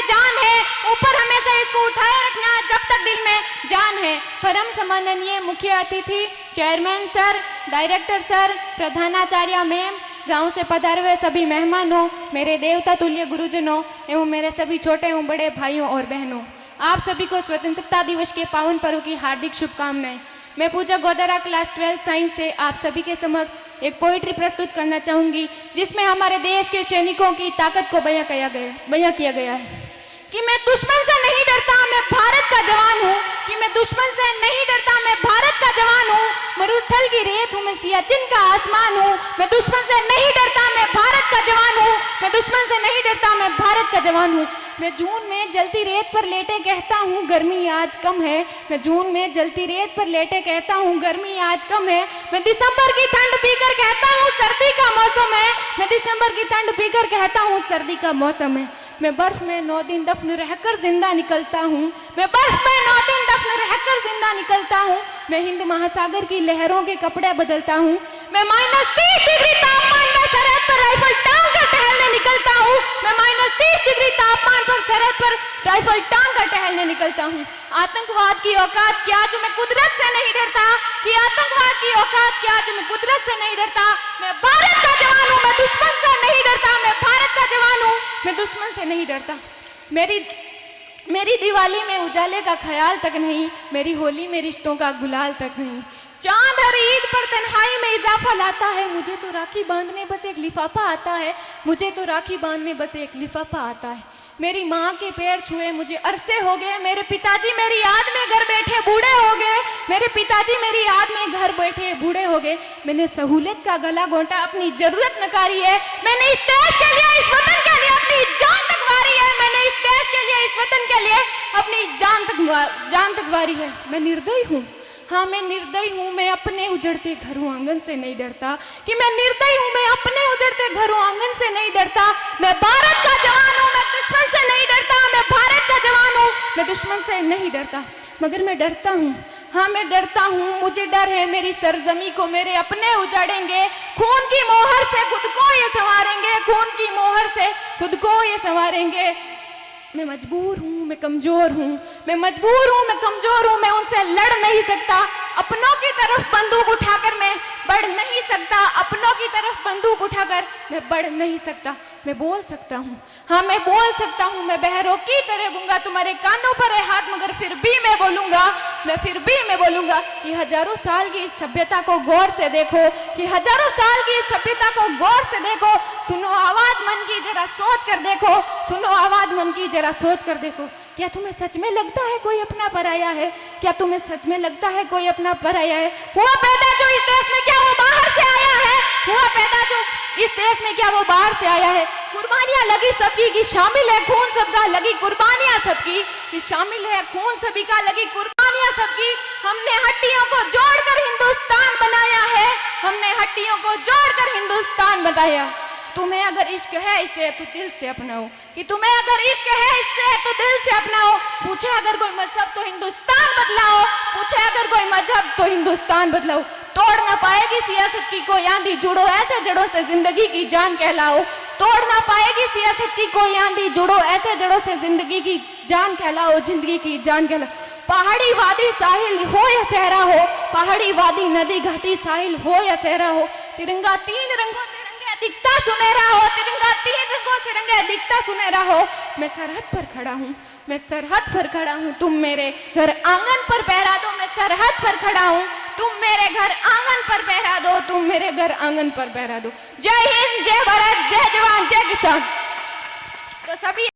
जान है, ऊपर हमेशा इसको उठाए रखना जब तक दिल में जान है। परम सम्माननीय मुख्य अतिथि, चेयरमैन सर, डायरेक्टर सर, प्रधानाचार्य मैम, गांव से पधारे हुए सभी मेहमानों, मेरे देवता तुल्य गुरुजनों एवं मेरे सभी छोटे एवं बड़े भाइयों और बहनों, आप सभी को स्वतंत्रता दिवस के पावन पर्व की हार्दिक शुभकामनाएं। मैं पूजा गोदरा क्लास 12 साइंस से आप सभी के समक्ष एक पोइट्री प्रस्तुत करना चाहूंगी, जिसमें हमारे देश के सैनिकों की ताकत को बयां किया गया है। कि मैं दुश्मन से नहीं डरता, मैं भारत का जवान हूँ। कि मैं दुश्मन से नहीं डरता, मैं भारत का जवान हूँ। मरुस्थल की रेत हूँ, मैं सियाचिन का आसमान हूँ। मैं दुश्मन से नहीं डरता, मैं भारत का जवान हूँ। मैं दुश्मन से नहीं डरता, मैं भारत का जवान हूँ। मैं जून में जलती रेत पर लेटे कहता हूँ गर्मी आज कम है। मैं जून में जलती रेत पर लेटे कहता हूँ गर्मी आज कम है। मैं दिसंबर की ठंड पीकर कहता हूँ सर्दी का मौसम है। मैं दिसंबर की ठंड पीकर कहता हूँ सर्दी का मौसम है। मैं बर्फ में 9 दिन दफन रहकर जिंदा निकलता हूँ। मैं बर्फ में 9 दिन दफन रहकर जिंदा निकलता हूँ। मैं हिंद महासागर की लहरों के कपड़े बदलता हूँ। मैं -30 डिग्री तापमान में सरहद पर राइफल टांग कर टहलने निकलता हूँ। मैं -30 डिग्री तापमान पर सरहद पर राइफल टांग कर टहलने निकलता हूँ। आतंकवाद की औकात क्या जो मैं कुदरत से नहीं डरता। कि आतंकवाद की औकात क्या जो मैं कुदरत से नहीं डरता। मैं भारत का जवान हूँ, मैं दुश्मन से नहीं डरता। मैं भारत का जवान हूँ, मैं दुश्मन से नहीं डरता। मेरी दिवाली में उजाले का ख्याल तक नहीं, मेरी होली में रिश्तों का गुलाल तक नहीं। चांद हर ईद पर तन्हाई में इजाफा लाता है। मुझे तो राखी बांधने बस एक लिफाफा आता है। मुझे तो राखी बांधने बस एक लिफाफा आता है। मेरी माँ के पैर छुए मुझे अरसे हो गए। मेरे पिताजी मेरी याद में घर बैठे बूढ़े हो गए। मेरे पिताजी मेरी याद में घर बैठे बूढ़े हो गए। मैंने सहूलियत का गला घोंटा, अपनी जरूरत नकारी है। मैंने इस देश के लिए, इस वतन के लिए अपनी जान तक वारी है। मैंने इस देश के लिए, इस वतन के लिए अपनी जान तक वारी है। मैं निर्दयी हूँ, हाँ मैं निर्दयी हूँ। मैं अपने उजड़ते घरों आंगन से नहीं डरता। कि मैं निर्दयी हूँ, मैं अपने उजड़ते घरों आंगन से नहीं डरता। मैं भारत का जवान हूँ, मैं दुश्मन से नहीं डरता। मैं भारत का जवान हूँ, मैं दुश्मन से नहीं डरता। मगर मैं डरता हूँ, हाँ मैं डरता हूँ। मुझे डर है मेरी सरजमी को मेरे अपने उजाड़ेंगे। खून की मोहर से खुद को ये संवारेंगे। खून की मोहर से खुद को ये संवारेंगे। मैं मजबूर हूँ, मैं कमजोर हूँ। मैं मजबूर हूँ, मैं कमजोर हूँ। मैं उनसे लड़ नहीं सकता। अपनों की तरफ बंदूक उठाकर मैं बढ़ नहीं सकता। अपनों की तरफ बंदूक उठाकर मैं बढ़ नहीं सकता। मैं बोल सकता हूँ, हाँ मैं बोल सकता हूँ। मैं बहरों की तरह गूंगा, तुम्हारे कानों पर है हाथ मगर फिर भी मैं बोलूंगा। मैं बोलूंगा कि हजारों साल की इस सभ्यता को गौर से देखो। कि हजारों साल की इस सभ्यता को गौर से देखो। सुनो आवाज मन की, जरा सोच कर देखो। सुनो आवाज मन की, जरा सोच कर देखो। क्या तुम्हें सच में लगता है कोई अपना पराया है? क्या तुम्हें सच में लगता है कोई अपना पराया है? हुआ पैदा जो इस देश में, क्या वो बाहर से आया है? हुआ पैदा जो इस देश में, क्या वो बाहर से आया है? कुर्बानियां लगी सबकी कि शामिल है खून सबका। लगी कुर्बानियां सबकी कि शामिल है खून सभी का। लगी कुर्बानियां सबकी। हमने हड्डियों को जोड़कर हिंदुस्तान बनाया है। हमने हड्डियों को जोड़कर हिंदुस्तान बनाया। तुम्हें अगर इश्क है इससे तो दिल से अपनाओ। कि तुम्हें अगर इश्क है इससे तो दिल से अपनाओ। पूछे अगर कोई मजहब तो हिंदुस्तान बदलाओ। पूछे अगर कोई मजहब तो हिंदुस्तान बदलाओ। तोड़ ना पाएगी सियासत की कोई आंधी, जुड़ो ऐसे जड़ों से जिंदगी की जान कहलाओ। तोड़ ना पाएगी सियासत की कोई आंधी, जुड़ो ऐसे जड़ों से जिंदगी की जान कहलाओ। जिंदगी की जान कहलाओ। पहाड़ी वादी साहिल हो या सहरा हो। पहाड़ी वादी नदी घाटी साहिल हो या सहरा हो। तिरंगा 3 रंगों से दिखता सुनहरा हो। तिरंगा 3 रंगों से रंगे दिखता सुनहरा हो। मैं सरहद पर खड़ा हूँ, मैं सरहद पर खड़ा हूँ। तुम मेरे घर आंगन पर पहरा दो। मैं सरहद पर खड़ा हूँ, तुम मेरे घर आंगन पर पहरा दो। तुम मेरे घर आंगन पर पहरा दो। जय हिंद, जय भारत, जय जवान, जय किसान। तो सभी